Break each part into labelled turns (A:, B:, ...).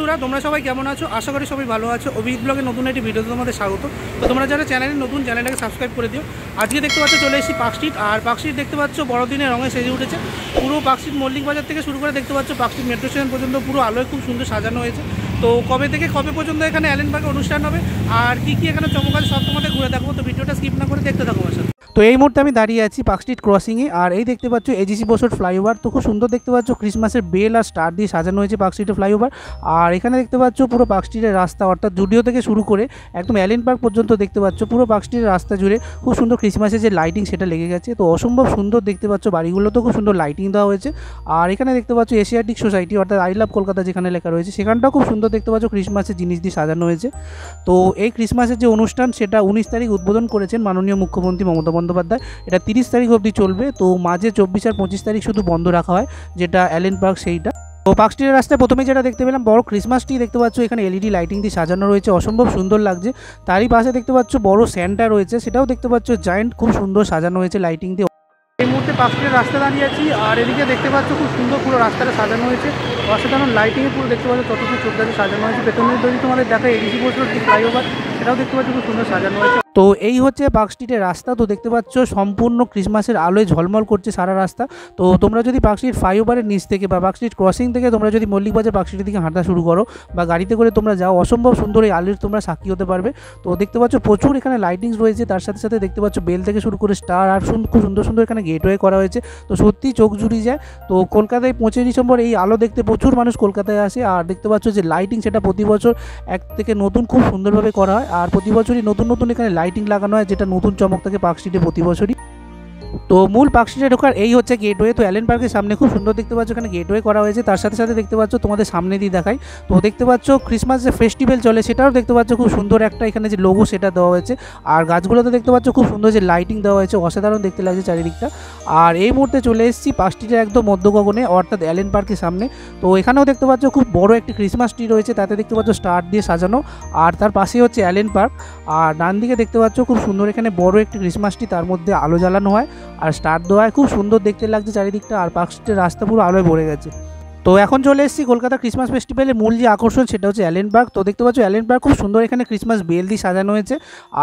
A: বন্ধুরা তোমরা সবাই কেমন আছো? আশা করি সবাই ভালো আছো। অভিজিৎ ব্লগের নতুন একটি ভিডিওতে তোমাদের স্বাগত। তো তোমরা যারা চ্যানেলে নতুন, চ্যানেলটাকে সাবস্ক্রাইব করে দিও। আজকে দেখতে পাচ্ছ চলে এসেছি পার্ক স্ট্রিট। আর পার্ক স্ট্রিট দেখতে পাচ্ছ বড়দিনের রঙে সেজে উঠেছে। পুরো পার্ক স্ট্রিট মল্লিক বাজার থেকে শুরু করে দেখতে পাচ্ছ পার্ক স্ট্রিট মেট্রো স্টেশন পর্যন্ত পুরো আলোয় খুব সুন্দর সাজানো হয়েছে। তো কবে থেকে কবে পর্যন্ত এখানে অ্যালেন পার্কে অনুষ্ঠান হবে আর কী কী এখানে চমক আছে সব তোমাদের ঘুরে দেখবো। তো ভিডিওটা স্কিপ না করে দেখতে থাকো আমার সাথে। তো এই মুহূর্তে আমি দাঁড়িয়ে আছি পার্ক স্ট্রিট ক্রসিংয়ে। আর এই দেখতে পাচ্ছ এজিসি বসুর ফ্লাইওভার। তো খুব সুন্দর দেখতে পাচ্ছ ক্রিসমাসের বেল আর স্টার দিয়ে সাজানো হয়েছে পার্ক স্ট্রিটের ফ্লাইওভার। আর এখানে দেখতে পাচ্ছ পুরো পার্ক স্ট্রিটের রাস্তা অর্থাৎ জুডিও থেকে শুরু করে একদম অ্যালেন পার্ক পর্যন্ত দেখতে পাচ্ছ পুরো পার্ক স্ট্রিটের রাস্তা জুড়ে খুব সুন্দর ক্রিসমাসের যে লাইটিং সেটা লেগে গেছে। তো অসম্ভব সুন্দর দেখতে পাচ্ছ, বাড়িগুলোতেও খুব সুন্দর লাইটিং দেওয়া হয়েছে। আর এখানে দেখতে পাচ্ছ এশিয়াটিক সোসাইটি অর্থাৎ আই লাভ কলকাতা যেখানে লেখা রয়েছে সেখানটাও খুব সুন্দর দেখতে পাচ্ছ ক্রিসমাসের জিনিস দিয়ে সাজানো হয়েছে। তো এই ক্রিসমাসের যে অনুষ্ঠান সেটা 19 তারিখ উদ্বোধন করেছেন মাননীয় মুখ্যমন্ত্রী মমতা বন্দ্যোপাধ্যায়। এটা 30 তারিখ অবধি চলবে। তো মাঝে 24 আর 25 তারিখ শুধু বন্ধ রাখা হয়, যেটা অ্যালেন পার্ক সেইটা। তো পার্ক স্ট্রিটের রাস্তায় প্রথমে যেটা দেখতে পেলাম বড় ক্রিসমাস ট্রি দেখতে পাচ্ছ, এখানে এলইডি লাইটিং দিয়ে সাজানো রয়েছে, অসম্ভব সুন্দর লাগছে। তারই পাশে দেখতে পাচ্ছ বড় স্যান্টা রয়েছে, সেটাও দেখতে পাচ্ছ জায়ান্ট, খুব সুন্দর সাজানো হয়েছে লাইটিং দিয়ে। এই মুহূর্তে পার্ক স্ট্রিটের রাস্তা দাঁড়িয়ে আছি। আর এদিকে দেখতে পাচ্ছ খুব সুন্দর পুরো রাস্তাটা সাজানো হয়েছে, অসাধারণ লাইটিংয়ে পুরো দেখতে পাচ্ছ চতুর্থ চোদ্দাতে সাজানো হয়েছে। পেছনে যদি তোমাদের দেখা এডিসি বসুর যে ফ্লাইওভার সেটাও দেখতে পাচ্ছ খুব সুন্দর সাজানো হয়েছে। তো এই হচ্ছে পার্ক স্ট্রিটের রাস্তা। তো দেখতে পাচ্ছ সম্পূর্ণ ক্রিসমাসের আলোয় ঝলমল করছে সারা রাস্তা। তো তোমরা যদি পার্ক স্ট্রিট ফ্লাইওভারের নিচ থেকে বা পার্ক স্ট্রিট ক্রসিং থেকে তোমরা যদি মল্লিক বাজার পার্ক স্ট্রিটের দিকে হাঁটা শুরু করো বা গাড়িতে করে তোমরা যাও, অসম্ভব সুন্দর এই আলোর তোমরা সাক্ষী হতে পারবে। তো দেখতে পাচ্ছ প্রচুর এখানে লাইটিংস রয়েছে, তার সাথে সাথে দেখতে পাচ্ছ বেল থেকে শুরু করে স্টার আর খুব সুন্দর সুন্দর এখানে গেটওয়ে করা হয়েছে। তো সত্যি চোখ জুড়িয়ে যায়। তো কলকাতায় 25 ডিসেম্বর এই আলো দেখতে প্রচুর মানুষ কলকাতায় আসে। আর দেখতে পাচ্ছ যে লাইটিং সেটা প্রতি বছর এক থেকে নতুন খুব সুন্দরভাবে করা হয়। আর প্রতি বছরই নতুন নতুন এখানে লাইটিং লাগানো হয়, যেটা নতুন চমক থাকে পার্ক স্ট্রিটে প্রতি বছরই। তো মূল পার্ক স্ট্রিটে ঢোকার এই হচ্ছে গেটওয়ে। তো অ্যালেন পার্কের সামনে খুব সুন্দর দেখতে পাচ্ছ এখানে গেটওয়ে করা হয়েছে। তার সাথে সাথে দেখতে পাচ্ছ তোমাদের সামনে দিয়ে দেখাই, তো দেখতে পাচ্ছ ক্রিসমাস যে ফেস্টিভ্যাল চলে সেটাও দেখতে পাচ্ছ খুব সুন্দর একটা এখানে যে লোগো সেটা দেওয়া হয়েছে। আর গাছগুলোতে দেখতে পাচ্ছ খুব সুন্দর যে লাইটিং দেওয়া হয়েছে, অসাধারণ দেখতে লাগছে চারিদিকটা। আর এই মুহূর্তে চলে এসেছি পার্ক স্ট্রিটের একদম মধ্যগগনে অর্থাৎ অ্যালেন পার্কের সামনে। তো এখানেও দেখতে পাচ্ছ খুব বড় একটি ক্রিসমাস ট্রি রয়েছে, তাতে দেখতে পাচ্ছ স্টার দিয়ে সাজানো। আর তার পাশেই হচ্ছে অ্যালেন পার্ক। আর ডান দিকে দেখতে পাচ্ছ খুব সুন্দর এখানে বড় একটি ক্রিসমাস ট্রি, তার মধ্যে আলো জ্বালানো হয় আর স্টার দেওয়া হয়, খুব সুন্দর দেখতে লাগছে চারিদিকটা। আর পার্ক স্ট্রিটের রাস্তা পুরো আলোয় ভরে গেছে। তো এখন চলে এসেছি কলকাতা ক্রিসমাস ফেস্টিভ্যালের মূল যে আকর্ষণ সেটা হচ্ছে অ্যালেন পার্ক। তো দেখতে পাচ্ছ অ্যালেন পার্ক খুব সুন্দর এখানে ক্রিসমাস বেল দিয়ে সাজানো হয়েছে।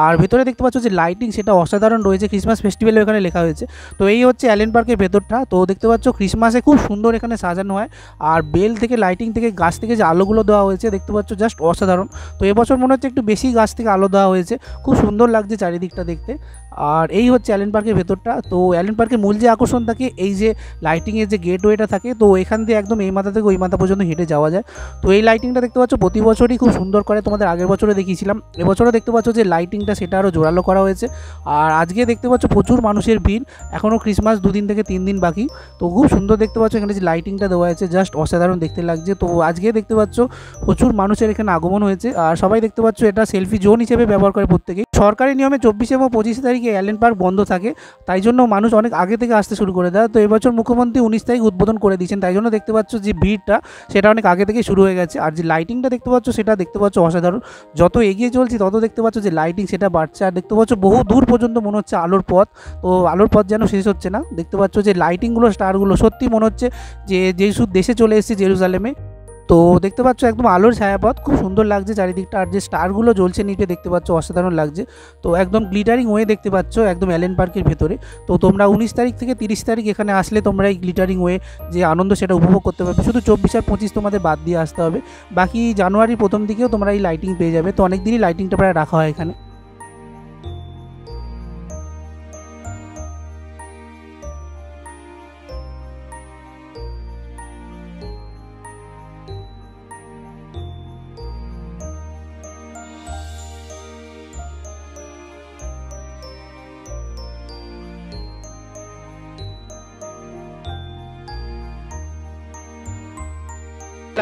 A: আর ভেতরে দেখতে পাচ্ছ যে লাইটিং সেটা অসাধারণ রয়েছে, ক্রিসমাস ফেস্টিভ্যালে এখানে লেখা হয়েছে। তো এই হচ্ছে অ্যালেন পার্কের ভেতরটা। তো দেখতে পাচ্ছ ক্রিসমাসে খুব সুন্দর এখানে সাজানো হয়। আর বেল থেকে লাইটিং থেকে গাছ থেকে যে আলোগুলো দেওয়া হয়েছে দেখতে পাচ্ছ জাস্ট অসাধারণ। তো এবছর মনে হচ্ছে একটু বেশি গাছ থেকে আলো দেওয়া হয়েছে, খুব সুন্দর লাগছে চারিদিকটা দেখতে। আর এই হচ্ছে অ্যালেন পার্কের ভেতরটা। তো অ্যালেন পার্কের মূল যে আকর্ষণ থাকে এই যে লাইটিংয়ের যে গেটওয়েটা থাকে, তো এখান দিয়ে একদম এই মাথা থেকে ওই মাথা পর্যন্ত হেঁটে যাওয়া যায়। তো এই লাইটিংটা দেখতে পাচ্ছ প্রতি বছরই খুব সুন্দর করে, তোমাদের আগের বছরে দেখিয়েছিলাম। এবছরও দেখতে পাচ্ছ যে লাইটিংটা সেটা আরও জোরালো করা হয়েছে। আর আজকে দেখতে পাচ্ছ প্রচুর মানুষের ভিড়, এখনও ক্রিসমাস 2 দিন থেকে 3 দিন বাকি। তো খুব সুন্দর দেখতে পাচ্ছ এখানে যে লাইটিংটা দেওয়া হয়েছে, জাস্ট অসাধারণ দেখতে লাগছে। তো আজকে দেখতে পাচ্ছ প্রচুর মানুষের এখানে আগমন হয়েছে। আর সবাই দেখতে পাচ্ছ এটা সেলফি জোন হিসেবে ব্যবহার করে প্রত্যেকেই। সরকারি নিয়মে 24 এবং 25 তারিখে অ্যালেন পার্ক বন্ধ থাকে, তাই জন্য মানুষ অনেক আগে থেকে আসতে শুরু করে দেয়। তো এবছর মুখ্যমন্ত্রী 19 তারিখ উদ্বোধন করে দিয়েছেন, তাই জন্য দেখতে পাচ্ছ যে ভিড়টা সেটা অনেক আগে থেকে শুরু হয়ে গেছে। আর যে লাইটিংটা দেখতে পাচ্ছ সেটা দেখতে পাচ্ছ অসাধারণ। যত এগিয়ে চলছি তত দেখতে পাচ্ছ যে লাইটিং সেটা বাড়ছে। আর দেখতে পাচ্ছ বহু দূর পর্যন্ত মনে হচ্ছে আলোর পথ। তো আলোর পথ যেন শেষ হচ্ছে না। দেখতে পাচ্ছ যে লাইটিংগুলো স্টারগুলো সত্যি মনে হচ্ছে যে যেসব দেশে চলে এসেছে জেরুজালেমে। তো দেখতে পাচ্ছ একদম আলোর ছায়াপথ, খুব সুন্দর লাগছে চারিদিকটা। আর যে স্টারগুলো জ্বলছে নিচে দেখতে পাচ্ছ অসাধারণ লাগছে। তো একদম গ্লিটারিং ওয়ে দেখতে পাচ্ছ একদম অ্যালেন পার্কের ভেতরে। তো তোমরা 19 তারিখ থেকে 30 তারিখ এখানে আসলে তোমরা এই গ্লিটারিং ওয়ে যে আনন্দ সেটা উপভোগ করতে পারবে। শুধু 24 আর 25 তোমাদের বাদ দিয়ে আসতে হবে, বাকি জানুয়ারির প্রথম দিকেও তোমরা এই লাইটিং পেয়ে যাবে। তো অনেক দিনই লাইটিংটা প্রায় রাখা হয় এখানে।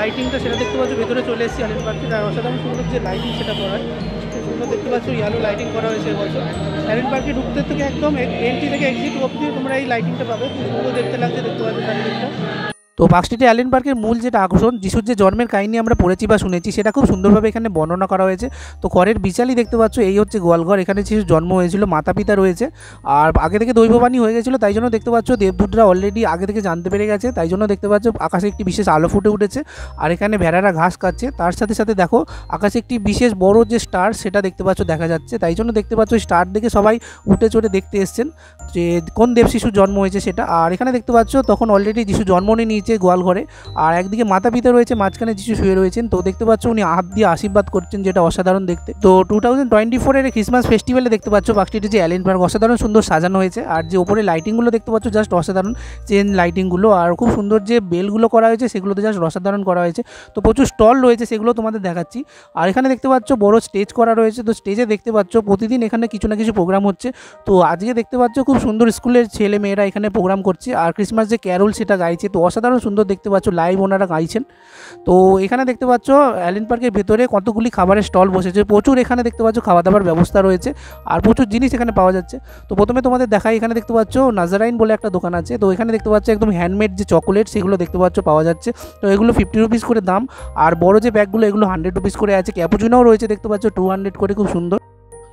A: লাইটিংটা সেটা দেখতে পাচ্ছ ভেতরে চলে এসেছি অ্যালেন পার্কের। আর অসাধারণ সুন্দর যে লাইটিং সেটা করা হয়, খুব সুন্দর দেখতে পাচ্ছ ইয়ালো লাইটিং করা হয়েছে এবছর। অ্যালেন পার্কে ঢুকতে থেকে একদম এন্ট্রি থেকে এক্সিট অবধি তোমরা এই লাইটিংটা পাবে, খুব সুন্দর দেখতে লাগছে দেখতে পাচ্ছ চারিদিকটা। তো পার্ক স্ট্রিটে অ্যালেন পার্কের মূল যেটা আকর্ষণ, যিশুর যে জন্মের কাহিনী আমরা পড়েছি বা শুনেছি সেটা খুব সুন্দরভাবে এখানে বর্ণনা করা হয়েছে। তো ঘরের বিচালি দেখতে পাচ্ছ, এই হচ্ছে গোয়ালঘর, এখানে যিশুর জন্ম হয়েছিল, মাতা পিতা রয়েছে। আর আগে থেকে দৈববাণী হয়ে গেছিলো, তাই জন্য দেখতে পাচ্ছ দেবদূতরা অলরেডি আগে থেকে জানতে পেরে গেছে, তাই জন্য দেখতে পাচ্ছ আকাশে একটি বিশেষ আলো ফুটে উঠেছে। আর এখানে ভেড়ারা ঘাস খাচ্ছে, তার সাথে সাথে দেখো আকাশে একটি বিশেষ বড় যে স্টার সেটা দেখতে পাচ্ছ দেখা যাচ্ছে, তাই জন্য দেখতে পাচ্ছ স্টার দেখে সবাই উঠে চড়ে দেখতে এসছেন যে কোন দেব শিশুর জন্ম হয়েছে সেটা। আর এখানে দেখতে পাচ্ছ তখন অলরেডি যিশু জন্ম নিয়েছে গোয়াল ঘরে, আর একদিকে মাতা পিতা রয়েছে, মাঝখানে যিশু শুয়ে রয়েছেন। তো দেখতে পাচ্ছ উনি হাত দিয়ে আশীর্বাদ করছেন, যেটা অসাধারণ দেখতে। তো 2024 ক্রিসমাস ফেস্টিভ্যালে দেখতে পাচ্ছ পার্ক স্ট্রিটে যে অ্যালেন পার্ক অসাধারণ সুন্দর সাজানো হয়েছে। আর যে ওপরে লাইটিংগুলো দেখতে পাচ্ছ জাস্ট অসাধারণ, চেন লাইটিংগুলো, আর খুব সুন্দর যে বেলগুলো করা হয়েছে সেগুলো তো জাস্ট অসাধারণ করা হয়েছে। তো প্রচুর স্টল রয়েছে, সেগুলো তোমাদের দেখাচ্ছি। আর এখানে দেখতে পাচ্ছ বড় স্টেজ করা রয়েছে, তো স্টেজে দেখতে পাচ্ছ প্রতিদিন এখানে কিছু না কিছু প্রোগ্রাম হচ্ছে। তো আজকে দেখতে পাচ্ছ খুব সুন্দর স্কুলের ছেলে মেয়েরা এখানে প্রোগ্রাম করছে, আর ক্রিসমাস যে ক্যারল সেটা গাইছে, তো অসাধারণ সুন্দর দেখতে পাচ্ছ, লাইভ ওনারা গাইছেন। তো এখানে দেখতে পাচ্ছ অ্যালেন পার্কের ভেতরে কতগুলি খাবারের স্টল বসেছে, প্রচুর এখানে দেখতে পাচ্ছ খাওয়া দাওয়ার ব্যবস্থা রয়েছে, আর প্রচুর জিনিস এখানে পাওয়া যাচ্ছে। তো প্রথমে তোমাদের দেখাই, এখানে দেখতে পাচ্ছ নাজারাইন বলে একটা দোকান আছে। তো এখানে দেখতে পাচ্ছ একদম হ্যান্ডমেড যে চকোলেট সেগুলো দেখতে পাচ্ছ পাওয়া যাচ্ছে। তো এগুলো 50 রুপিস করে দাম, আর বড় যে ব্যাগগুলো এগুলো 100 রুপিস করে আছে। ক্যাপুচিনোও রয়েছে দেখতে পাচ্ছ 200 করে, খুব সুন্দর।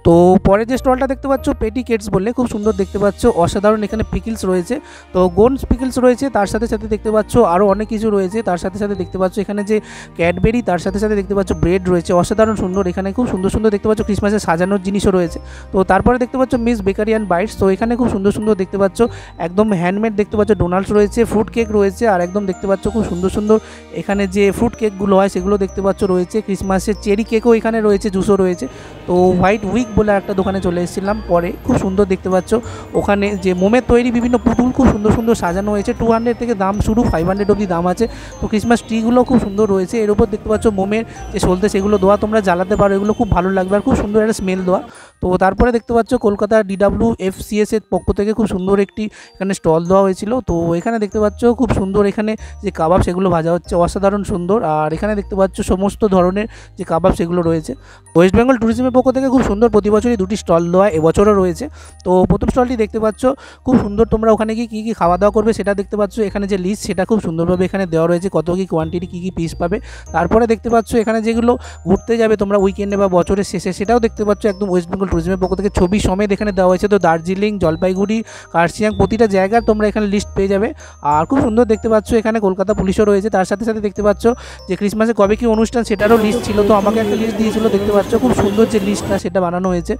A: তো পরে যে স্টলটা দেখতে পাচ্ছ পেটি কেটস বলে, খুব সুন্দর দেখতে পাচ্ছ, অসাধারণ। এখানে পিকলস রয়েছে, তো গোন্স পিকলস রয়েছে, তার সাথে সাথে দেখতে পাচ্ছ আরও অনেক কিছু রয়েছে। তার সাথে সাথে দেখতে পাচ্ছ এখানে যে ক্যাডবেরি, তার সাথে সাথে দেখতে পাচ্ছ ব্রেড রয়েছে, অসাধারণ সুন্দর। এখানে খুব সুন্দর সুন্দর দেখতে পাচ্ছ ক্রিসমাসে সাজানোর জিনিসও রয়েছে। তো তারপরে দেখতে পাচ্ছ মিস বেকারি অ্যান্ড বাইটস, তো এখানে খুব সুন্দর সুন্দর দেখতে পাচ্ছ একদম হ্যান্ডমেড দেখতে পাচ্ছ ডোনাল্ডস রয়েছে, ফ্রুট কেক রয়েছে, আর একদম দেখতে পাচ্ছ খুব সুন্দর সুন্দর এখানে যে ফ্রুট কেকগুলো হয় সেগুলো দেখতে পাচ্ছ রয়েছে। ক্রিসমাসের চেরি কেকও এখানে রয়েছে, জুসও রয়েছে। তো হোয়াইট উইক বলে একটা দোকানে চলে এসেছিলাম পরে, খুব সুন্দর দেখতে পাচ্ছ ওখানে যে মোমের তৈরি বিভিন্ন পুতুল খুব সুন্দর সুন্দর সাজানো হয়েছে। 200 থেকে দাম শুরু, 500 অবধি দাম আছে। তো ক্রিসমাস ট্রিগুলো খুব সুন্দর রয়েছে, এর উপর দেখতে পাচ্ছ মোমের যে সলতে সেগুলো দেওয়া, তোমরা জ্বালাতে পারো, এগুলো খুব ভালো লাগবে, আর খুব সুন্দর একটা স্মেল দেওয়া। তো তারপরে দেখতে পাচ্ছ কলকাতা DWFCS এর পক্ষ থেকে খুব সুন্দর একটি এখানে স্টল দেওয়া হয়েছিল। তো এখানে দেখতে পাচ্ছ খুব সুন্দর এখানে যে কাবাব সেগুলো ভাজা হচ্ছে, অসাধারণ সুন্দর। আর এখানে দেখতে পাচ্ছ সমস্ত ধরনের যে কাবাব সেগুলো রয়েছে। ওয়েস্ট বেঙ্গল ট্যুরিজমের পক্ষ থেকে খুব সুন্দর প্রতি বছরই 2টি স্টল দেওয়া এবছরও রয়েছে। তো প্রথম স্টলটি দেখতে পাচ্ছ খুব সুন্দর, তোমরা ওখানে গিয়ে কী কী খাওয়া দাওয়া করবে সেটা দেখতে পাচ্ছ। এখানে যে লিস্ট সেটা খুব সুন্দরভাবে এখানে দেওয়া রয়েছে, কত কী কোয়ান্টিটি, কী কী পিস পাবে। তারপরে দেখতে পাচ্ছ এখানে যেগুলো ঘুরতে যাবে তোমরা উইকেন্ডে বা বছরের শেষে, সেটাও দেখতে পাচ্ছ একদম ওয়েস্ট বেঙ্গল ট্যুরিজমের পক্ষ থেকে ছবি সমেত এখানে দেওয়া হয়েছে। তো দার্জিলিং, জলপাইগুড়ি, কার্শিয়াং প্রতিটা জায়গার তোমরা এখানে লিস্ট পেয়ে যাবে। আর খুব সুন্দর দেখতে পাচ্ছ এখানে কলকাতা পুলিশও রয়েছে। তার সাথে সাথে দেখতে পাচ্ছ যে ক্রিসমাসে কবে কী অনুষ্ঠান সেটারও লিস্ট ছিল, তো আমাকে একটা লিস্ট দিয়েছিল, দেখতে পাচ্ছ খুব সুন্দর যে লিস্টটা সেটা বানানো হয়েছে।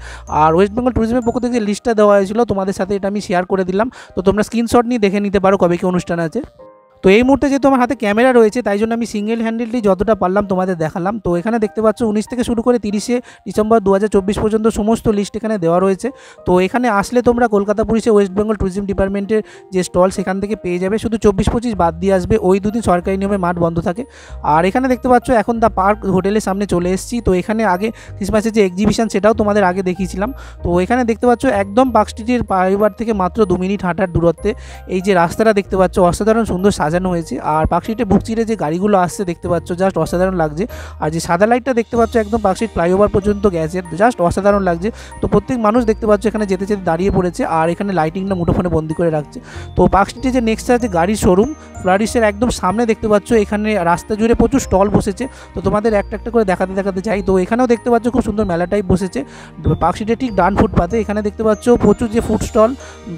A: আর ওয়েস্ট বেঙ্গল ট্যুরিজমের পক্ষ থেকে যে লিস্টটা দেওয়া হয়েছিল তোমাদের সাথে এটা আমি শেয়ার করে দিলাম, তো তোমরা স্ক্রিনশট নিয়ে দেখে নিতে পারো কবে কী অনুষ্ঠান আছে। তো এই মুহূর্তে যেহেতু আমার হাতে ক্যামেরা রয়েছে তাই জন্য আমি সিঙ্গেল হ্যান্ডেলটি যতটা পারলাম তোমাদের দেখালাম। তো এখানে দেখতে পাচ্ছ 19 থেকে শুরু করে 30শে ডিসেম্বর 2024 পর্যন্ত সমস্ত লিস্ট এখানে দেওয়া রয়েছে। তো এখানে আসলে তোমরা কলকাতা পুলিশে ওয়েস্ট বেঙ্গল ট্যুরিজম ডিপার্টমেন্টের যে স্টল সেখান থেকে পেয়ে যাবে, শুধু 24-25 বাদ দিয়ে আসবে, ওই দুদিন সরকারি নিয়মে মাঠ বন্ধ থাকে। আর এখানে দেখতে পাচ্ছ এখন দ্য পার্ক হোটেলের সামনে চলে এসেছি। তো এখানে আগে ক্রিসমাসের যে এক্সিবিশন সেটাও তোমাদের আগে দেখিয়েছিলাম। তো এখানে দেখতে পাচ্ছ একদম পার্ক স্ট্রিটের পাইবার থেকে মাত্র 2 মিনিট হাঁটার দূরত্বে এই যে রাস্তাটা দেখতে পাচ্ছ অসাধারণ সুন্দর সাজানো হয়েছে। আর পার্ক স্ট্রিটে বুক চিরে যে গাড়িগুলো আসছে দেখতে পাচ্ছ জাস্ট অসাধারণ লাগছে। আর যে সাদা লাইটটা দেখতে পাচ্ছ একদম পার্ক স্ট্রিট ফ্লাইওভার পর্যন্ত গেছে, জাস্ট অসাধারণ লাগছে। তো প্রত্যেক মানুষ দেখতে পাচ্ছ এখানে যেতে যেতে দাঁড়িয়ে পড়েছে, আর এখানে লাইটিংটা মুঠোফোনে বন্দি করে রাখছে। তো পার্ক স্ট্রিটে যে নেক্সট আছে গাড়ির শোরুম ফ্লারিসের একদম সামনে দেখতে পাচ্ছ এখানে রাস্তা জুড়ে প্রচুর স্টল বসেছে। তো তোমাদের একটা একটা করে দেখাতে দেখাতে যাই। তো এখানেও দেখতে পাচ্ছ খুব সুন্দর মেলা টাইপ বসেছে পার্ক স্ট্রিটের ঠিক ডান ফুটপাতে। এখানে দেখতে পাচ্ছ প্রচুর যে ফুড স্টল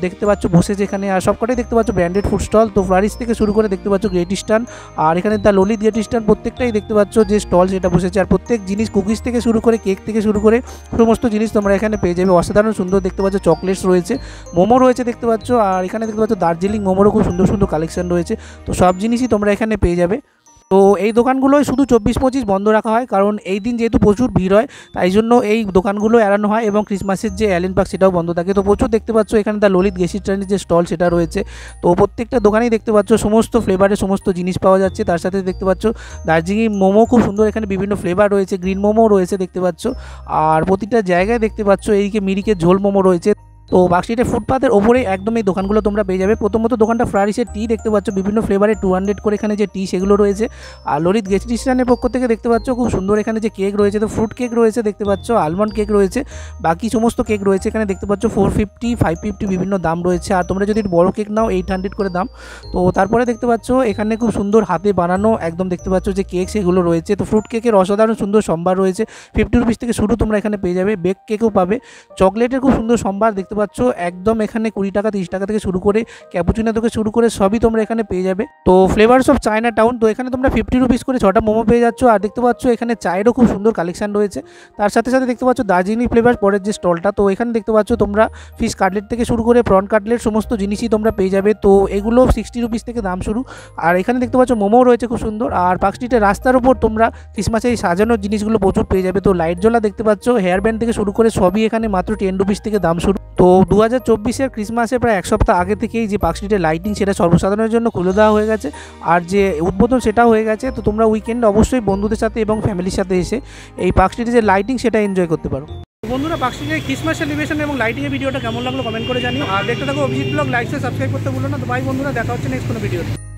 A: দেখতে পাচ্ছ বসেছে এখানে, আর সবকটাই দেখতে পাচ্ছ ব্র্যান্ডেড ফুড স্টল। তো ফ্লারিস থেকে শুরু করে দেখতে পাচ্ছ গ্রেট ইস্টার্ন, আর এখানে দ্য ললিত গ্রেট ইস্টার্ন, প্রত্যেকটাই দেখতে পাচ্ছ যে স্টল সেটা বসেছে। আর প্রত্যেক জিনিস কুকিজ থেকে শুরু করে কেক থেকে শুরু করে সমস্ত জিনিস তোমরা এখানে পেয়ে যাবে, অসাধারণ সুন্দর দেখতে পাচ্ছ। চকলেটস রয়েছে, মোমো রয়েছে দেখতে পাচ্ছ, আর এখানে দেখতে পাচ্ছ দার্জিলিং মোমোরও খুব সুন্দর সুন্দর কালেকশন রয়েছে। তো সব জিনিসই তোমরা এখানে পেয়ে যাবে। তো এই দোকানগুলোই শুধু 24-25 বন্ধ রাখা হয়, কারণ এই দিন যেহেতু প্রচুর ভিড় হয় তাই জন্য এই দোকানগুলো এড়ানো হয়, এবং ক্রিসমাসের যে অ্যালেন পার্ক সেটাও বন্ধ থাকে। তো প্রচুর দেখতে পাচ্ছ এখানে দ্য ললিত গেসি ট্রেনের যে স্টল সেটা রয়েছে। তো প্রত্যেকটা দোকানেই দেখতে পাচ্ছ সমস্ত ফ্লেভারের সমস্ত জিনিস পাওয়া যাচ্ছে। তার সাথে দেখতে পাচ্ছ দার্জিলিং মোমো খুব সুন্দর, এখানে বিভিন্ন ফ্লেভার রয়েছে, গ্রিন মোমো রয়েছে দেখতে পাচ্ছ। আর প্রতিটা জায়গায় দেখতে পাচ্ছ এইদিকে মিরিকের ঝোল মোমো রয়েছে। তো পার্ক স্ট্রিটের ফুটপাথের ওপরে একদম এই দোকানগুলো তোমরা পেয়ে যাবে। প্রথমত দোকানটা ফ্লারিশের টি দেখতে পাচ্ছ, বিভিন্ন ফ্লেভারের 200 করে এখানে যে টি সেগুলো রয়েছে। আর ললিত গেস্ট রেস্টুরেন্টের পক্ষ থেকে দেখতে পাচ্ছ খুব সুন্দর এখানে যে কেক রয়েছে, তো ফ্রুট কেক রয়েছে দেখতে পাচ্ছ, আলমন্ড কেক রয়েছে, বাকি সমস্ত কেক রয়েছে এখানে দেখতে পাচ্ছ। 450, 550 বিভিন্ন দাম রয়েছে। আর তোমরা যদি বড় কেক নাও 800 করে দাম। তো তারপরে দেখতে পাচ্ছ এখানে খুব সুন্দর হাতে বানানো একদম দেখতে পাচ্ছ যে কেক সেগুলো রয়েছে। তো ফ্রুট কেকের অসাধারণ সুন্দর সম্ভার রয়েছে, 50 রুপিস থেকে শুরু তোমরা এখানে পেয়ে যাবে। বেক কেকও পাবে, চকলেটের খুব সুন্দর সম্ভার দেখতে পাচ্ছ একদম এখানে 20 টাকা 30 টাকা থেকে শুরু করে ক্যাপুচিনো থেকে শুরু করে সবই তোমরা এখানে পেয়ে যাবে। তো ফ্লেভারস অফ চায়না টাউন, তো এখানে তোমরা 50 রুপিস করে 6টা মোমো পেয়ে যাচ্ছ। আর দেখতে পাচ্ছ এখানে চায়েরও খুব সুন্দর কালেকশন রয়েছে। তার সাথে সাথে দেখতে পাচ্ছ দার্জিলিং ফ্লেভার পরের যে স্টলটা, তো এখানে দেখতে পাচ্ছ তোমরা ফিশ কাটলেট থেকে শুরু করে প্রন কাটলেট সমস্ত জিনিসই তোমরা পেয়ে যাবে। তো এগুলো 60 রুপিস থেকে দাম শুরু। আর এখানে দেখতে পাচ্ছ মোমো রয়েছে খুব সুন্দর। আর পার্ক স্ট্রিটের রাস্তার উপর তোমরা ক্রিসমাসে এই সাজানোর জিনিসগুলো প্রচুর পেয়ে যাবে। তো লাইট জ্বলা দেখতে পাচ্ছ, হেয়ার ব্যান্ড থেকে শুরু করে সবই এখানে মাত্র 10 রুপিস থেকে দাম শুরু। তো 2024-এর ক্রিসমাসের প্রায় এক সপ্তাহ আগে থেকেই যে পার্ক স্ট্রিটের লাইটিং সেটা সর্বসাধারণের জন্য খুলে দেওয়া হয়ে গেছে। আর যে উদ্বোধন সেটাও হয়ে গেছে। তো তোমরা উইকেন্ডে অবশ্যই বন্ধুদের সাথে এবং ফ্যামিলির সাথে এসে এই পার্ক স্ট্রিটের যে লাইটিং সেটা এনজয় করতে পারো। বন্ধুরা, পার্ক স্ট্রিটের ক্রিসমাস সেলিব্রেশন এবং লাইটিংয়ের ভিডিওটা কেমন লাগলো কমেন্ট করে জানিও। আর দেখতে থাকো অভিজিৎ ব্লগ, লাইক সাবস্ক্রাইব করতে ভুলো না। তো বাই বন্ধুরা, দেখা হচ্ছে নেক্সট কোনো ভিডিওতে।